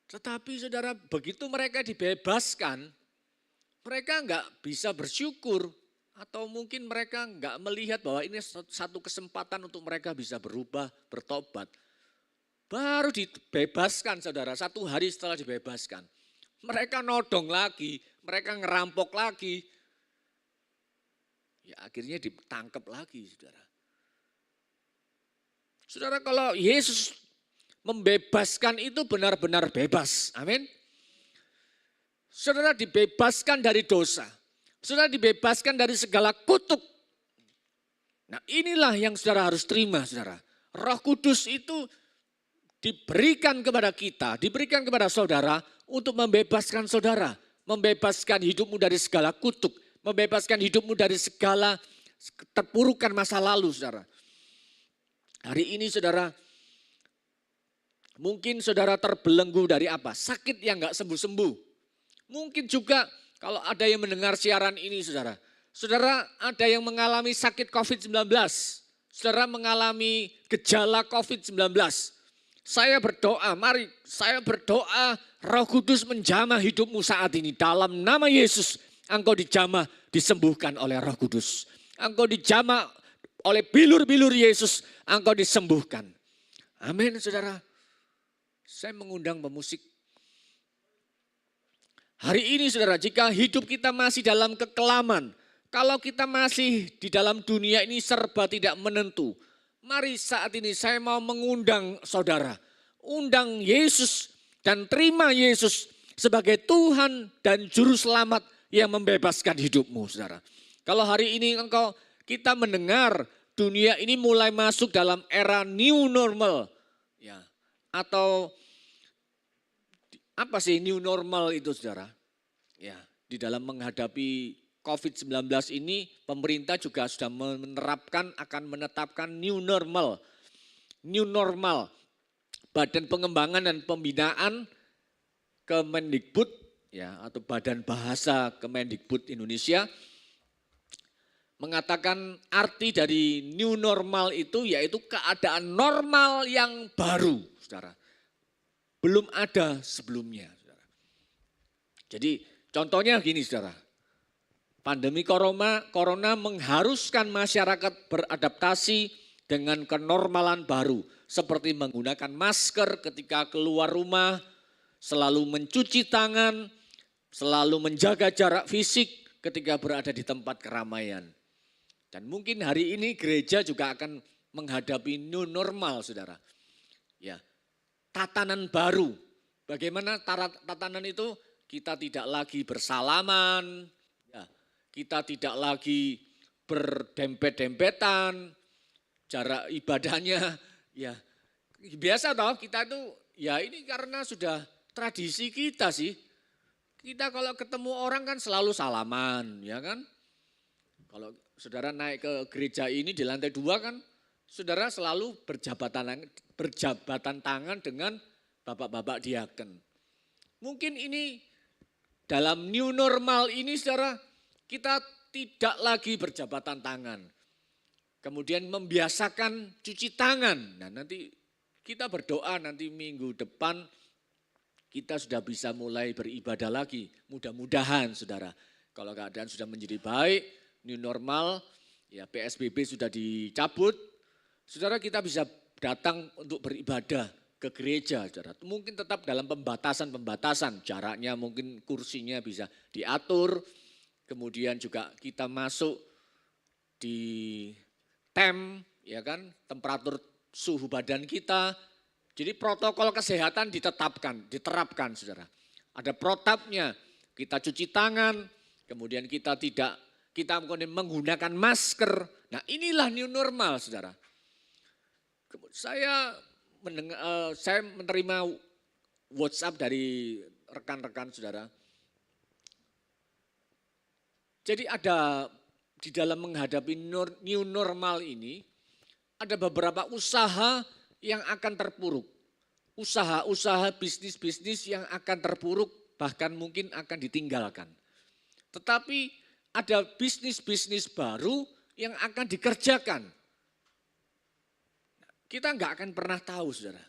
Tetapi saudara, begitu mereka dibebaskan, mereka enggak bisa bersyukur atau mungkin mereka enggak melihat bahwa ini satu kesempatan untuk mereka bisa berubah, bertobat. Baru dibebaskan saudara, 1 hari setelah dibebaskan. Mereka nodong lagi, mereka ngerampok lagi. Ya akhirnya ditangkap lagi saudara. Saudara, kalau Yesus membebaskan itu benar-benar bebas. Amin. Saudara dibebaskan dari dosa. Saudara dibebaskan dari segala kutuk. Nah inilah yang saudara harus terima saudara. Roh Kudus itu diberikan kepada kita, diberikan kepada saudara untuk membebaskan saudara. Membebaskan hidupmu dari segala kutuk. Membebaskan hidupmu dari segala terpurukan masa lalu saudara. Hari ini saudara, mungkin saudara terbelenggu dari apa? Sakit yang gak sembuh-sembuh. Mungkin juga kalau ada yang mendengar siaran ini saudara. Saudara ada yang mengalami sakit COVID-19. Saudara mengalami gejala COVID-19. Saya berdoa, mari saya berdoa Roh Kudus menjamah hidupmu saat ini. Dalam nama Yesus, engkau dijamah, disembuhkan oleh Roh Kudus. Engkau dijamah oleh bilur-bilur Yesus, engkau disembuhkan. Amin saudara. Saya mengundang pemusik. Hari ini saudara, jika hidup kita masih dalam kekelaman, kalau kita masih di dalam dunia ini serba tidak menentu, mari saat ini saya mau mengundang saudara, undang Yesus dan terima Yesus sebagai Tuhan dan Juru Selamat yang membebaskan hidupmu saudara. Kalau hari ini kita mendengar dunia ini mulai masuk dalam era new normal, ya, atau apa sih new normal itu saudara? Ya, di dalam menghadapi COVID-19 ini pemerintah juga sudah akan menetapkan new normal. New normal, Badan Pengembangan dan Pembinaan Kemendikbud, ya, atau Badan Bahasa Kemendikbud Indonesia, mengatakan arti dari new normal itu yaitu keadaan normal yang baru, saudara. Belum ada sebelumnya, saudara. Jadi contohnya gini saudara, pandemi corona mengharuskan masyarakat beradaptasi dengan kenormalan baru. Seperti menggunakan masker ketika keluar rumah, selalu mencuci tangan, selalu menjaga jarak fisik ketika berada di tempat keramaian. Dan mungkin hari ini gereja juga akan menghadapi new normal saudara. Ya, tatanan baru. Bagaimana tatanan itu? Kita tidak lagi bersalaman, ya, kita tidak lagi berdempet-dempetan, jarak ibadahnya ya biasa toh kita itu ya ini karena sudah tradisi kita sih. Kita kalau ketemu orang kan selalu salaman ya kan. Kalau saudara naik ke gereja ini di lantai 2 kan saudara selalu berjabatan tangan dengan bapak-bapak diaken. Mungkin ini dalam new normal ini saudara kita tidak lagi berjabatan tangan. Kemudian membiasakan cuci tangan. Nah nanti kita berdoa nanti minggu depan kita sudah bisa mulai beribadah lagi. Mudah-mudahan saudara. Kalau keadaan sudah menjadi baik, new normal, ya PSBB sudah dicabut. Saudara kita bisa datang untuk beribadah ke gereja, saudara. Mungkin tetap dalam pembatasan, jaraknya mungkin kursinya bisa diatur. Kemudian juga kita masuk di ya kan, temperatur suhu badan kita. Jadi protokol kesehatan diterapkan saudara. Ada protapnya, kita cuci tangan, kemudian kita menggunakan masker. Nah inilah new normal saudara. Saya menerima WhatsApp dari rekan-rekan saudara. Jadi ada di dalam menghadapi new normal ini, ada beberapa usaha yang akan terpuruk. Usaha-usaha bisnis-bisnis yang akan terpuruk, bahkan mungkin akan ditinggalkan. Tetapi ada bisnis-bisnis baru yang akan dikerjakan. Kita nggak akan pernah tahu saudara.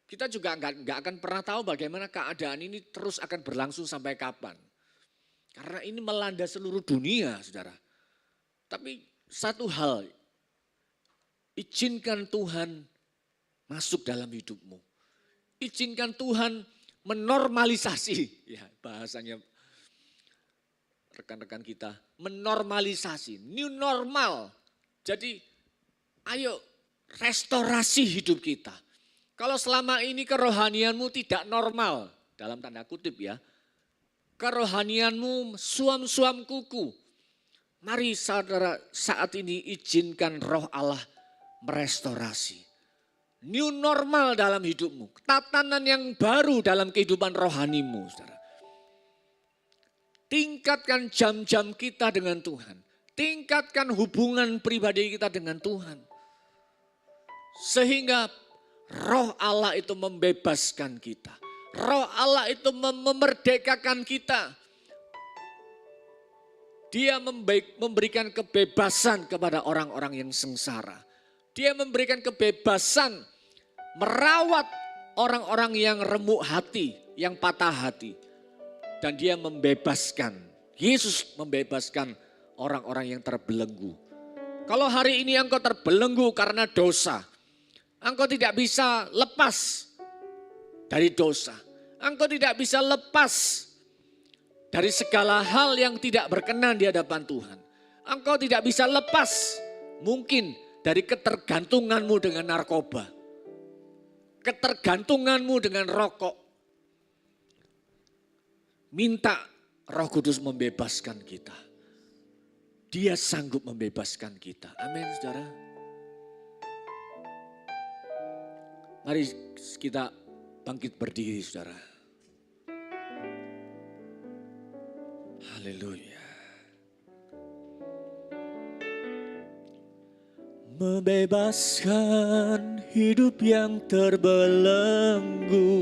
Kita juga nggak akan pernah tahu bagaimana keadaan ini terus akan berlangsung sampai kapan. Karena ini melanda seluruh dunia saudara. Tapi satu hal, izinkan Tuhan masuk dalam hidupmu. Izinkan Tuhan menormalisasi, ya bahasanya rekan-rekan kita, menormalisasi, new normal. Jadi ayo restorasi hidup kita. Kalau selama ini kerohanianmu tidak normal, dalam tanda kutip ya, kerohanianmu suam-suam kuku. Mari saudara saat ini izinkan roh Allah merestorasi. New normal dalam hidupmu, tatanan yang baru dalam kehidupan rohanimu saudara. Tingkatkan jam-jam kita dengan Tuhan. Tingkatkan hubungan pribadi kita dengan Tuhan. Sehingga roh Allah itu membebaskan kita. Roh Allah itu memerdekakan kita. Dia memberikan kebebasan kepada orang-orang yang sengsara. Dia memberikan kebebasan merawat orang-orang yang remuk hati, yang patah hati. Dan dia membebaskan, Yesus membebaskan orang-orang yang terbelenggu. Kalau hari ini engkau terbelenggu karena dosa, engkau tidak bisa lepas dari dosa. Engkau tidak bisa lepas dari segala hal yang tidak berkenan di hadapan Tuhan. Engkau tidak bisa lepas mungkin dari ketergantunganmu dengan narkoba. Ketergantunganmu dengan rokok. Minta Roh Kudus membebaskan kita. Dia sanggup membebaskan kita. Amin saudara. Mari kita bangkit berdiri saudara. Haleluya. Membebaskan hidup yang terbelenggu.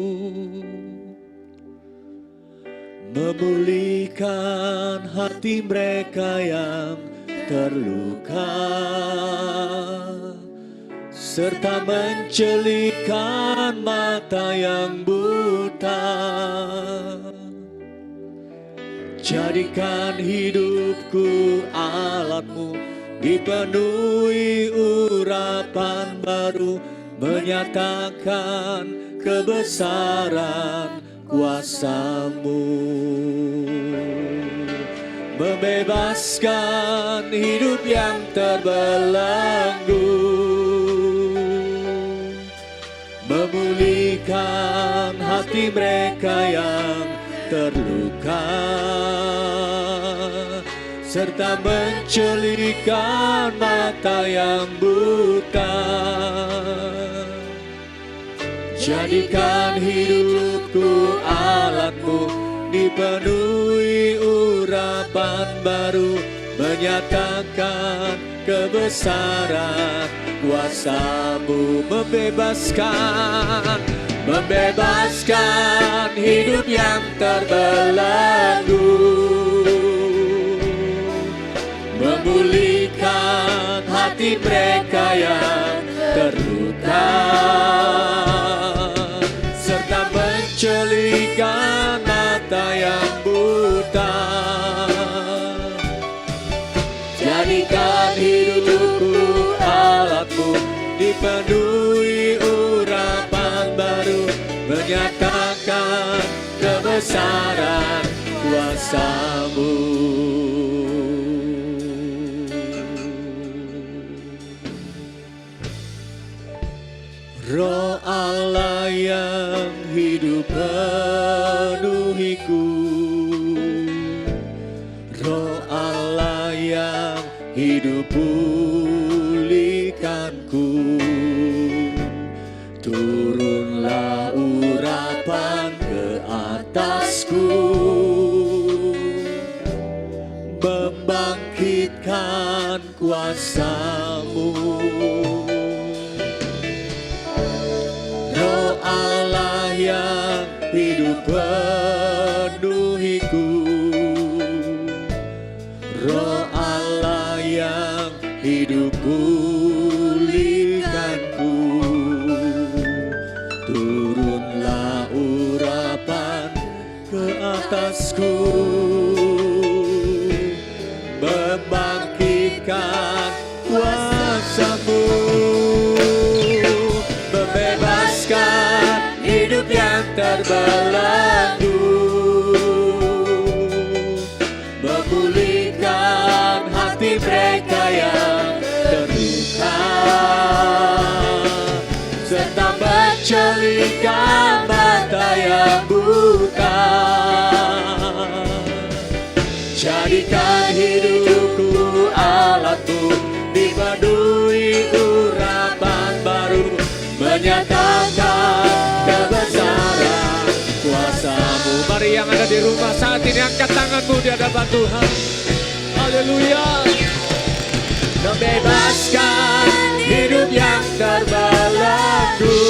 Memulihkan hati mereka yang terluka. Serta mencelikkan mata yang buta. Jadikan hidupku alatmu, dipenuhi urapan baru, menyatakan kebesaran kuasa-Mu. Membebaskan hidup yang terbelenggu, memulihkan hati mereka yang terluka, serta mencelupkan mata yang buta. Jadikan hidupku alatmu, dipenuhi urapan baru, menyatakan kebesaran kuasa-Mu. Membebaskan hidup yang terbelenggu, memulihkan hati mereka yang terluka, serta mencelupkan mata yang buta. Jadikan hidupku alatmu, dipenuhi urapan baru, menyatakan kebesaran kuasa-Mu. Roh Allah yang hidup penuhiku, Roh Allah yang hidup pulihkanku. Turunlah urapan ke atasku, membangkitkan kuasa-Mu. Roh Allah yang hidup penuhiku, Roh Allah yang hidup pulihkanku. Turunlah urapan ke atasku, membangkitkan kuasa-Mu. Membebaskan hidup yang terbelenggu, memulihkan hati mereka yang terluka, serta mencelupkan mata yang buta. Jadikan hidupku alatmu, dipenuhi urapan baru, menyatakan kebesaran kuasa-Mu. Mari yang ada di rumah saat ini angkat tanganmu di hadapan Tuhan. Haleluya. Membebaskan hidup yang terbelenggu,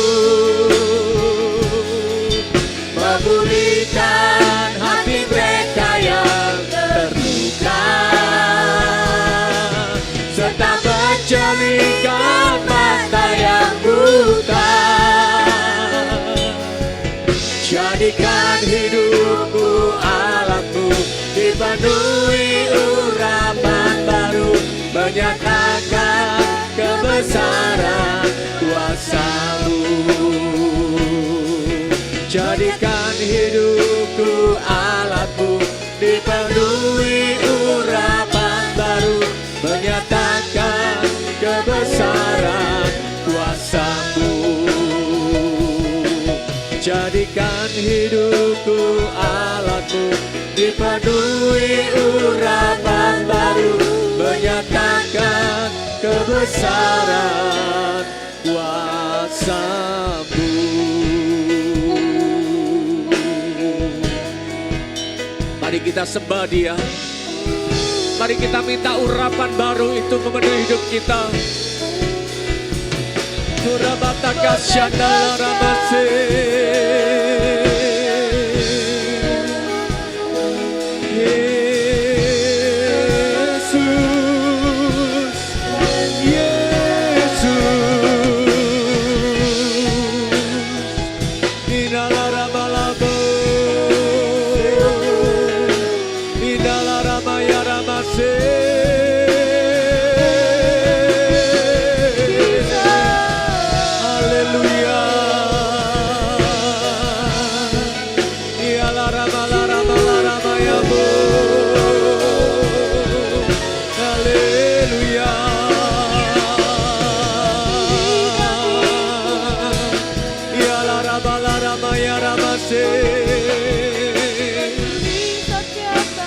memulihkan hati mereka yang terluka, serta mencelupkan mata yang buta. Jadikan hidupku alatmu, dipenuhi urapan baru, menyatakan kebesaran kuasa-Mu. Jadikan hidupku alatmu, dipenuhi urapan baru, menyatakan kebesaran kuasa-Mu. Jadikan hidupku alatmu, dipenuhi urapan baru, menyatakan kebesaran kuasa-Mu. Mari kita sembah Dia. Mari kita minta urapan baru itu memenuhi hidup kita. Surabata kasyana ramase, Yesus, Yesus, Inalara balabo,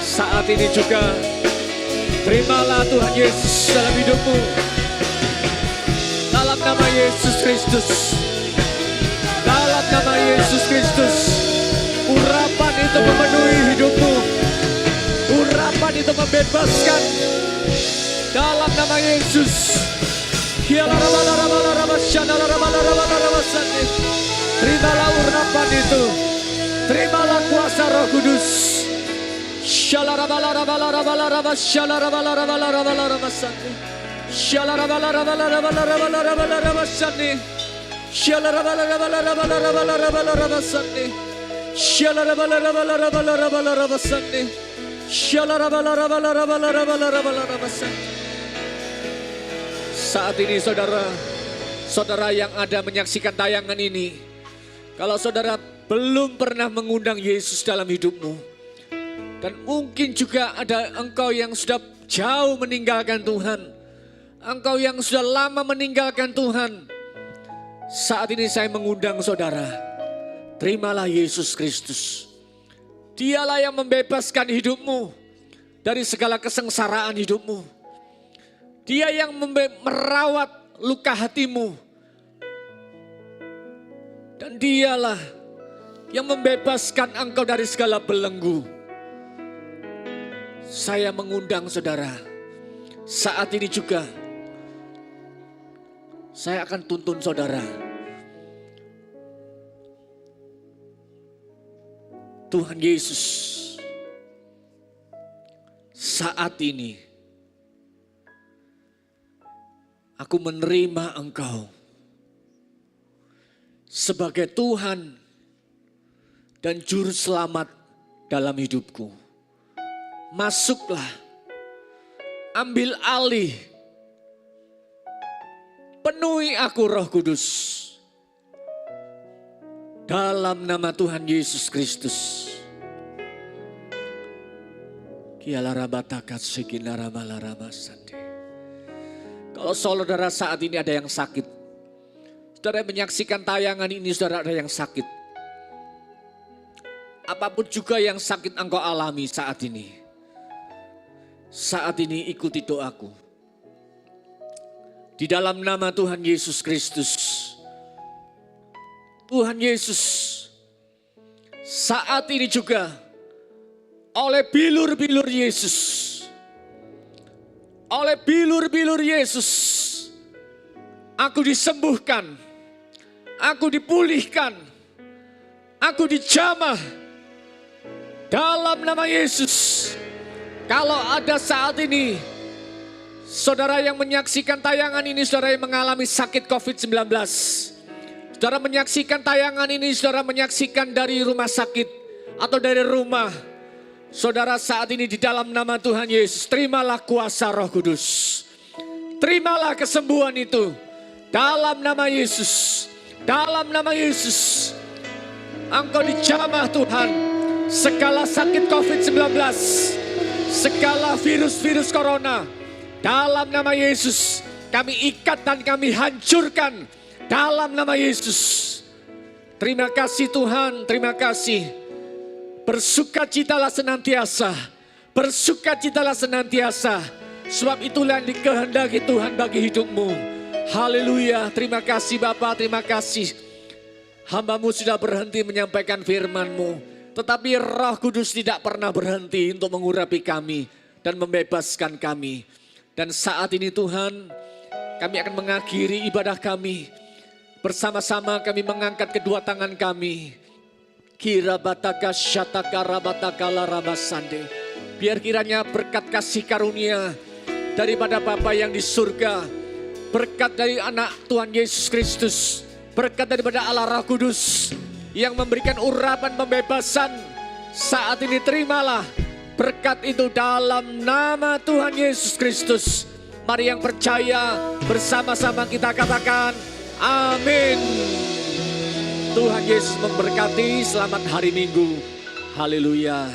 Saat ini juga terimalah Tuhan Yesus dalam hidupmu. Dalam nama Yesus Kristus. Dalam nama Yesus Kristus. Urapan itu memenuhi hidupmu. Urapan itu membebaskan. Dalam nama Yesus. Terimalah urapan itu. Terimalah kuasa Roh Kudus. Saat ini saudara yang ada menyaksikan tayangan ini, kalau saudara belum pernah mengundang Yesus dalam hidupmu, dan mungkin juga ada engkau yang sudah jauh meninggalkan Tuhan, engkau yang sudah lama meninggalkan Tuhan, saat ini saya mengundang saudara, terimalah Yesus Kristus. Dialah yang membebaskan hidupmu dari segala kesengsaraan hidupmu. Dia yang merawat luka hatimu. Dan dialah yang membebaskan engkau dari segala belenggu. Saya mengundang saudara, saat ini juga saya akan tuntun saudara. Tuhan Yesus, saat ini aku menerima Engkau sebagai Tuhan dan Juru Selamat dalam hidupku. Masuklah, ambil alih, penuhi aku Roh Kudus. Dalam nama Tuhan Yesus Kristus. Kialarabatakat sekinaramalaramasande. Kalau saudara saat ini ada yang sakit, saudara menyaksikan tayangan ini, saudara ada yang sakit. Apapun juga yang sakit engkau alami saat ini. Saat ini ikuti doaku. Di dalam nama Tuhan Yesus Kristus. Tuhan Yesus, saat ini juga oleh bilur-bilur Yesus. Oleh bilur-bilur Yesus, aku disembuhkan, aku dipulihkan, aku dijamah dalam nama Yesus. Kalau ada saat ini, saudara yang menyaksikan tayangan ini, saudara yang mengalami sakit COVID-19, saudara menyaksikan tayangan ini, saudara menyaksikan dari rumah sakit atau dari rumah, saudara saat ini di dalam nama Tuhan Yesus, terimalah kuasa Roh Kudus. Terimalah kesembuhan itu. Dalam nama Yesus. Dalam nama Yesus. Engkau dijamah Tuhan. Segala sakit COVID-19. Segala virus-virus corona. Dalam nama Yesus. Kami ikat dan kami hancurkan. Dalam nama Yesus. Terima kasih Tuhan. Terima kasih. Bersukacitalah senantiasa. Bersukacitalah senantiasa. Sebab itulah yang dikehendaki Tuhan bagi hidupmu. Haleluya. Terima kasih Bapa, terima kasih. Hamba-Mu sudah berhenti menyampaikan firman-Mu. Tetapi Roh Kudus tidak pernah berhenti untuk mengurapi kami. Dan membebaskan kami. Dan saat ini Tuhan, kami akan mengakhiri ibadah kami. Bersama-sama kami mengangkat kedua tangan kami. Kirabataka syataka rabataka larabasande. Biar kiranya berkat kasih karunia daripada Bapa yang di surga, berkat dari anak Tuhan Yesus Kristus, berkat daripada Allah Roh Kudus yang memberikan urapan pembebasan. Saat ini terimalah berkat itu dalam nama Tuhan Yesus Kristus. Mari yang percaya bersama-sama kita katakan amin. Tuhan Yesus memberkati. Selamat hari Minggu. Haleluya.